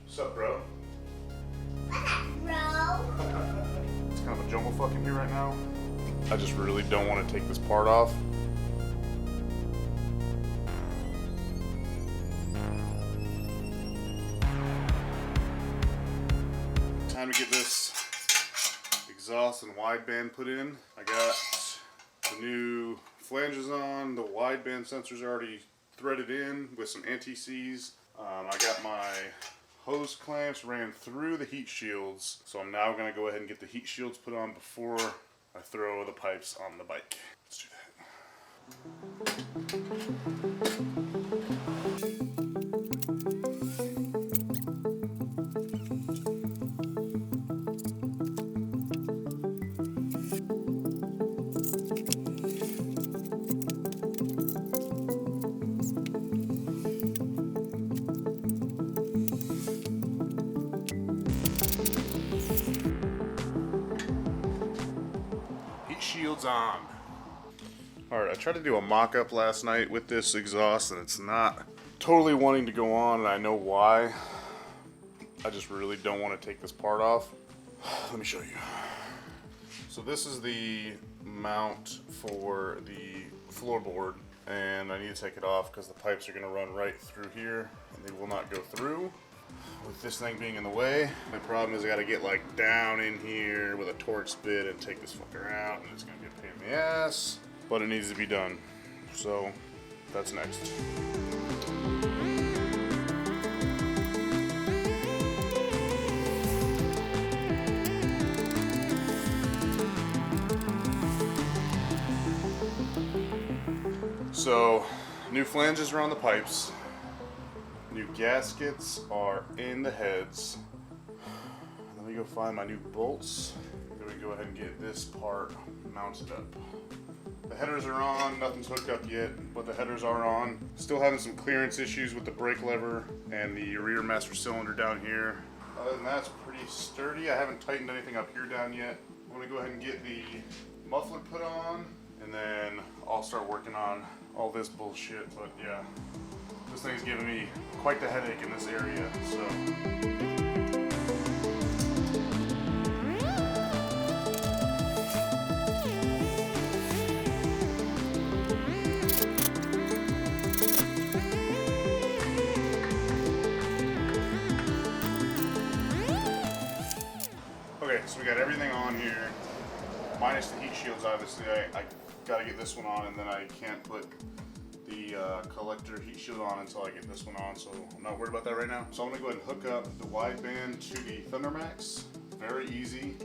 What's up, bro? What's up, bro? It's kind of a jumble fuck in here right now. I just really don't want to take this part off. Time to get this exhaust and wideband put in. I got the new flanges on. The wideband sensors are already threaded in with some anti-seize. I got my hose clamps ran through the heat shields, so I'm now going to go ahead and get the heat shields put on before I throw the pipes on the bike. Let's do shields on. Alright, I tried to do a mock-up last night with this exhaust and it's not totally wanting to go on, and I know why. I just really don't want to take this part off. Let me show you. So this is the mount for the floorboard, and I need to take it off because the pipes are going to run right through here and they will not go through. With this thing being in the way, my problem is I gotta get like down in here with a Torx bit and take this fucker out, and it's gonna be a pain in the ass, but it needs to be done. So that's next. So new flanges are on the pipes. New gaskets are in the heads. Let me go find my new bolts. Then we go ahead and get this part mounted up. The headers are on, nothing's hooked up yet, but the headers are on. Still having some clearance issues with the brake lever and the rear master cylinder down here. Other than that, it's pretty sturdy. I haven't tightened anything up here down yet. I'm gonna go ahead and get the muffler put on, and then I'll start working on all this bullshit, but yeah. This thing's giving me quite the headache in this area, so. Okay, so we got everything on here, minus the heat shields, obviously. I gotta get this one on, and then I can't put the collector heat shield on until I get this one on, so I'm not worried about that right now. So I'm gonna go ahead and hook up the wideband to the ThunderMax. Very easy.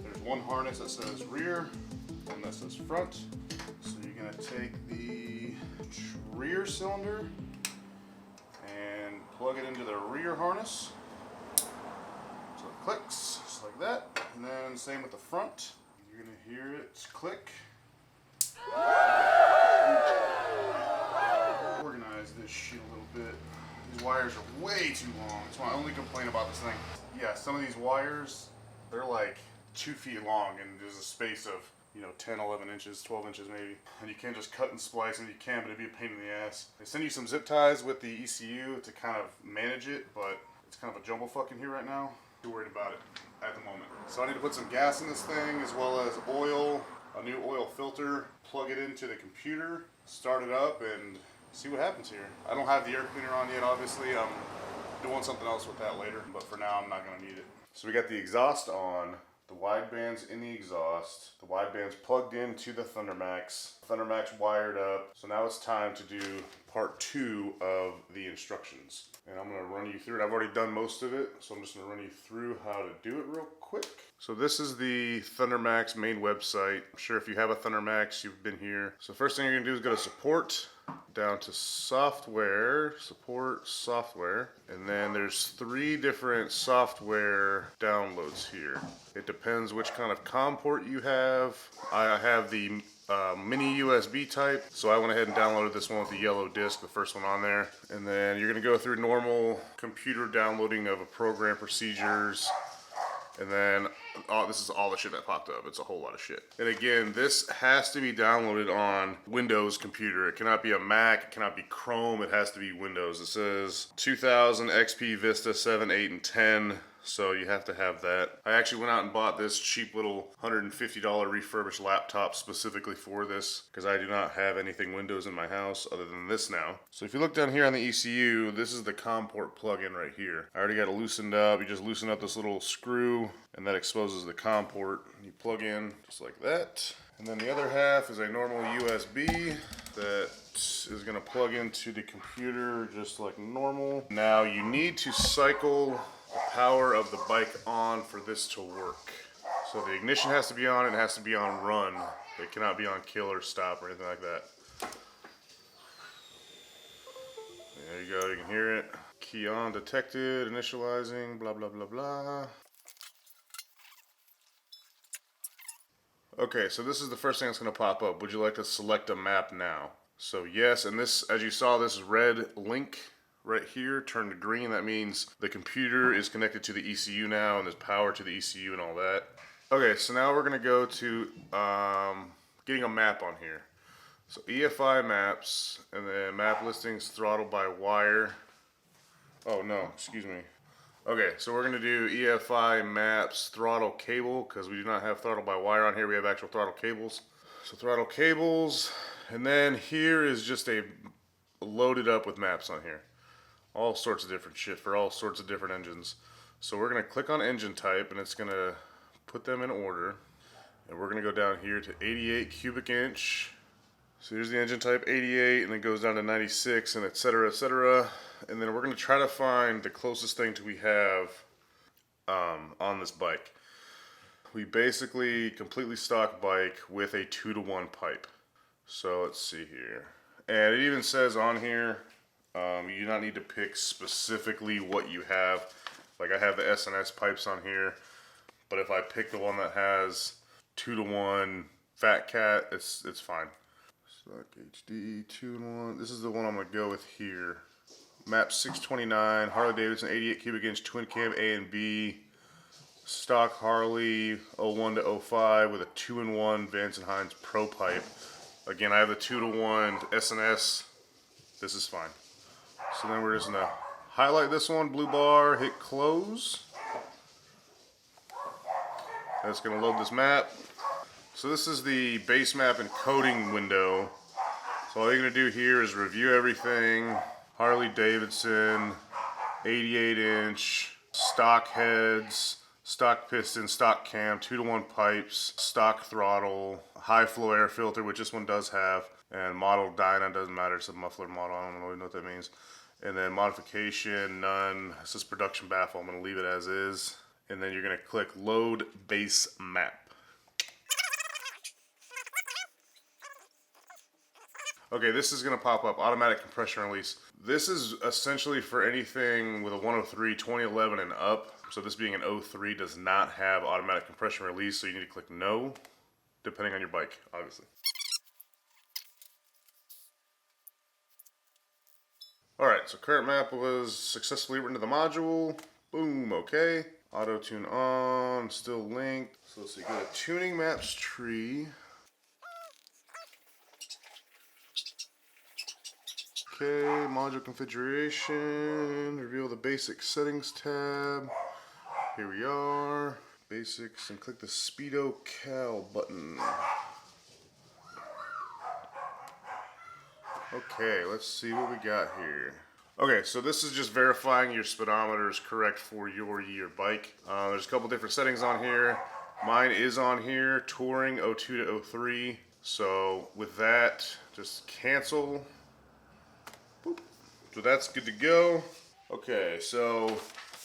There's one harness that says rear, one that says front. So you're gonna take the rear cylinder and plug it into the rear harness. So it clicks, just like that. And then same with the front. You're gonna hear it click. Organize this shit a little bit. These wires are way too long. That's my only complaint about this thing. Yeah, some of these wires, they're like 2 feet long, and there's a space of, 10, 11 inches, 12 inches maybe. And you can't just cut and splice them. You can, but it'd be a pain in the ass. They send you some zip ties with the ECU to kind of manage it, but it's kind of a jumble fuck in here right now. Too worried about it at the moment. So I need to put some gas in this thing, as well as oil, a new oil filter, plug it into the computer, start it up, and see what happens here. I don't have the air cleaner on yet, obviously. I'm doing something else with that later, but for now I'm not gonna need it. So we got the exhaust on, the wideband's in the exhaust, the wideband's plugged into the ThunderMax, ThunderMax wired up. So now it's time to do part 2 of the instructions. And I'm gonna run you through it. I've already done most of it, so I'm just gonna run you through how to do it real quick. So this is the ThunderMax main website. I'm sure if you have a ThunderMax, you've been here. So first thing you're gonna do is go to support, down to software, support software, and then there's 3 different software downloads here. It depends which kind of COM port you have. I have the mini USB type, so I went ahead and downloaded this one with the yellow disc, the first one on there. And then you're gonna go through normal computer downloading of a program, procedures, And then this is all the shit that popped up. It's a whole lot of shit. And again, this has to be downloaded on Windows computer. It cannot be a Mac, it cannot be Chrome, it has to be Windows. It says 2000 XP Vista 7, 8, and 10. So you have to have that. I actually went out and bought this cheap little $150 refurbished laptop specifically for this because I do not have anything Windows in my house other than this now. So if you look down here on the ECU, this is the COM port plug-in right here. I already got it loosened up. You just loosen up this little screw and that exposes the COM port. You plug in just like that. And then the other half is a normal USB that is going to plug into the computer just like normal. Now you need to cycle the power of the bike on for this to work. So the ignition has to be on, it has to be on run. It cannot be on kill or stop or anything like that. There you go, you can hear it. Key on detected, initializing, blah, blah, blah, blah. Okay, so this is the first thing that's gonna pop up. Would you like to select a map now? So yes, and this, as you saw, this red link right here turned to green. That means the computer is connected to the ECU now and there's power to the ECU and all that. Okay, so now we're gonna go to getting a map on here. So EFI maps and then map listings throttle by wire. Oh no, excuse me. Okay, so we're gonna do EFI maps throttle cable because we do not have throttle by wire on here. We have actual throttle cables. So throttle cables, and then here is just a loaded up with maps on here. All sorts of different shit for all sorts of different engines. So we're gonna click on engine type and it's gonna put them in order. And we're gonna go down here to 88 cubic inch. So here's the engine type 88 and it goes down to 96 and etc, etc. And then we're gonna try to find the closest thing to we have on this bike. We basically completely stock bike with a 2-to-1 pipe. So let's see here. And it even says on here, you do not need to pick specifically what you have. Like I have the S&S pipes on here, but if I pick the one that has 2-to-1 Fat Cat, it's fine. Stock HD 2-to-1. This is the one I'm gonna go with here. Map 629, Harley Davidson 88 cubic inch twin cam A and B. Stock Harley 01 to 05 with a 2-in-1 Vance & Hines Pro pipe. Again, I have the 2-to-1 S&S. This is fine. So then we're just gonna highlight this one, blue bar, hit close. That's gonna load this map. So this is the base map encoding window. So all you're gonna do here is review everything. Harley Davidson, 88 inch, stock heads, stock piston, stock cam, 2-to-1 pipes, stock throttle, high flow air filter, which this one does have, and model Dyna, doesn't matter, it's a muffler model, I don't really know what that means. And then modification, none. This is production baffle. I'm going to leave it as is. And then you're going to click load base map. Okay, this is going to pop up, automatic compression release. This is essentially for anything with a 103, 2011 and up. So this being an 03 does not have automatic compression release. So you need to click no, depending on your bike, obviously. Alright, so current map was successfully written to the module. Boom, okay. Auto tune on, still linked. So let's see, go to tuning maps tree. Okay, module configuration, reveal the basic settings tab. Here we are, basics, and click the Speedo Cal button. Okay, let's see what we got here. Okay, so this is just verifying your speedometer is correct for your year bike. There's a couple different settings on here. Mine is on here, touring 02 to 03. So with that, just cancel. Boop. So that's good to go. Okay, so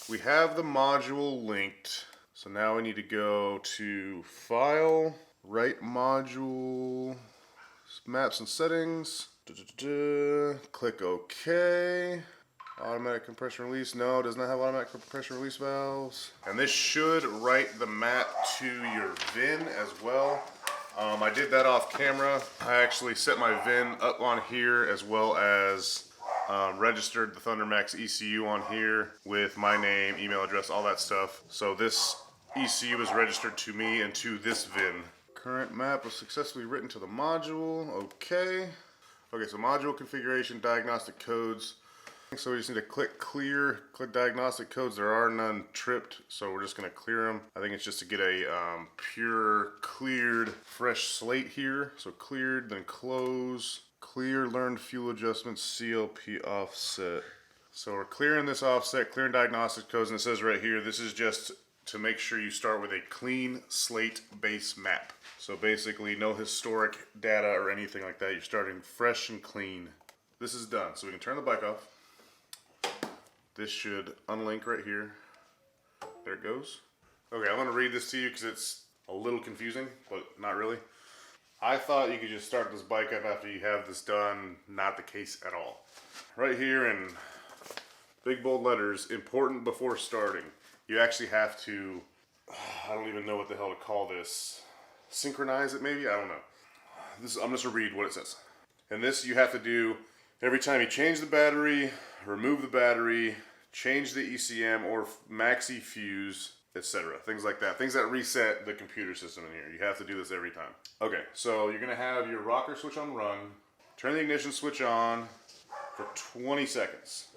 we have the module linked. So now we need to go to File, Write Module, Maps and Settings. Click OK. Automatic compression release. No, it does not have automatic compression release valves. And this should write the map to your VIN as well. I did that off camera. I actually set my VIN up on here as well as registered the ThunderMax ECU on here with my name, email address, all that stuff. So this ECU is registered to me and to this VIN. Current map was successfully written to the module. Okay. Okay, so module configuration, diagnostic codes. So we just need to click clear, click diagnostic codes. There are none tripped, so we're just gonna clear them. I think it's just to get a pure, cleared, fresh slate here. So cleared, then close, clear, learned fuel adjustments, CLP offset. So we're clearing this offset, clearing diagnostic codes, and it says right here, this is just to make sure you start with a clean slate base map. So basically no historic data or anything like that. You're starting fresh and clean. This is done, so we can turn the bike off. This should unlink right here. There it goes. Okay, I'm gonna read this to you because it's a little confusing, but not really. I thought you could just start this bike up after you have this done. Not the case at all. Right here in big bold letters, important before starting. You actually have to, I don't even know what the hell to call this. Synchronize it maybe? I don't know. I'm just gonna read what it says. And this you have to do every time you change the battery, remove the battery, change the ECM or maxi fuse, etc. Things like that. Things that reset the computer system in here. You have to do this every time. Okay, so you're gonna have your rocker switch on run, turn the ignition switch on for 20 seconds.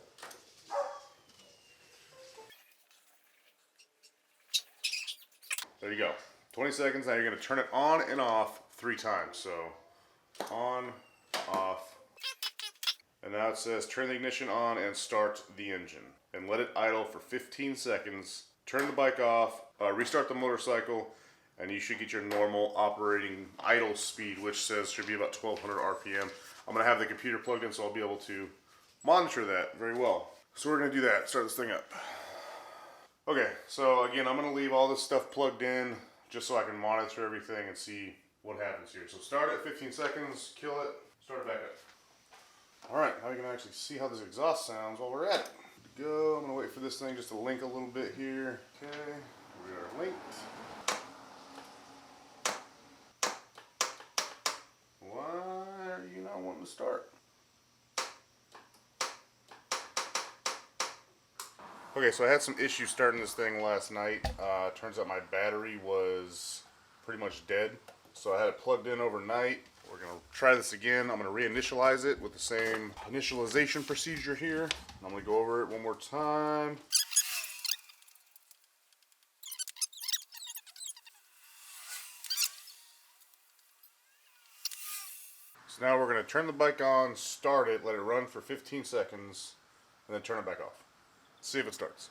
There you go. 20 seconds, now you're gonna turn it on and off 3 times. So, on, off, and now it says turn the ignition on and start the engine. And let it idle for 15 seconds. Turn the bike off, restart the motorcycle, and you should get your normal operating idle speed, which says should be about 1200 RPM. I'm gonna have the computer plugged in so I'll be able to monitor that very well. So we're gonna do that, start this thing up. Okay, so again, I'm gonna leave all this stuff plugged in just so I can monitor everything and see what happens here. So start at 15 seconds, kill it, start it back up. All right, now you can actually see how this exhaust sounds while we're at it. Good to go. I'm gonna wait for this thing just to link a little bit here. Okay, we are linked. Why are you not wanting to start? Okay, so I had some issues starting this thing last night. Turns out my battery was pretty much dead. So I had it plugged in overnight. We're gonna try this again. I'm gonna reinitialize it with the same initialization procedure here. I'm gonna go over it one more time. So now we're gonna turn the bike on, start it, let it run for 15 seconds, and then turn it back off. See if it starts.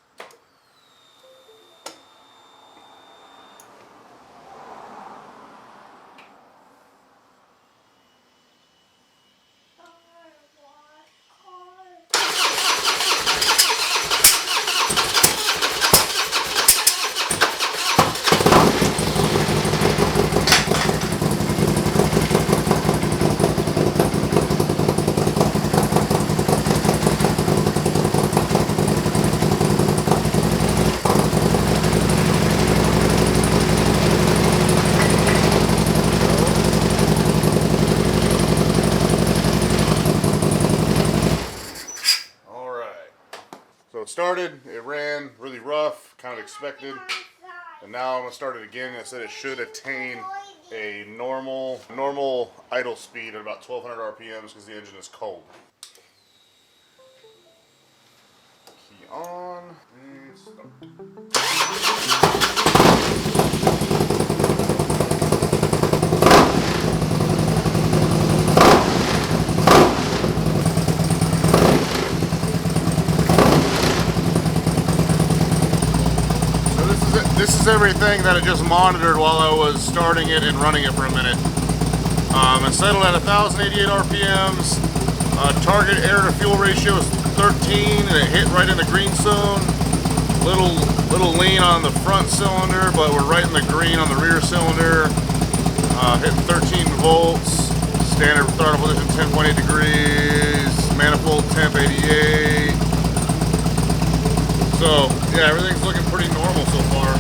So it started, it ran really rough, kind of expected, and now I'm going to start it again. I said it should attain a normal idle speed at about 1200 RPMs because the engine is cold. Key on, and start. This is everything that it just monitored while I was starting it and running it for a minute. It settled at 1088 RPMs. Target air to fuel ratio is 13, and it hit right in the green zone. Little lean on the front cylinder, but we're right in the green on the rear cylinder. Hitting 13 volts. Standard throttle position 10.8 degrees. Manifold temp 88. So, yeah, everything's looking pretty normal so far.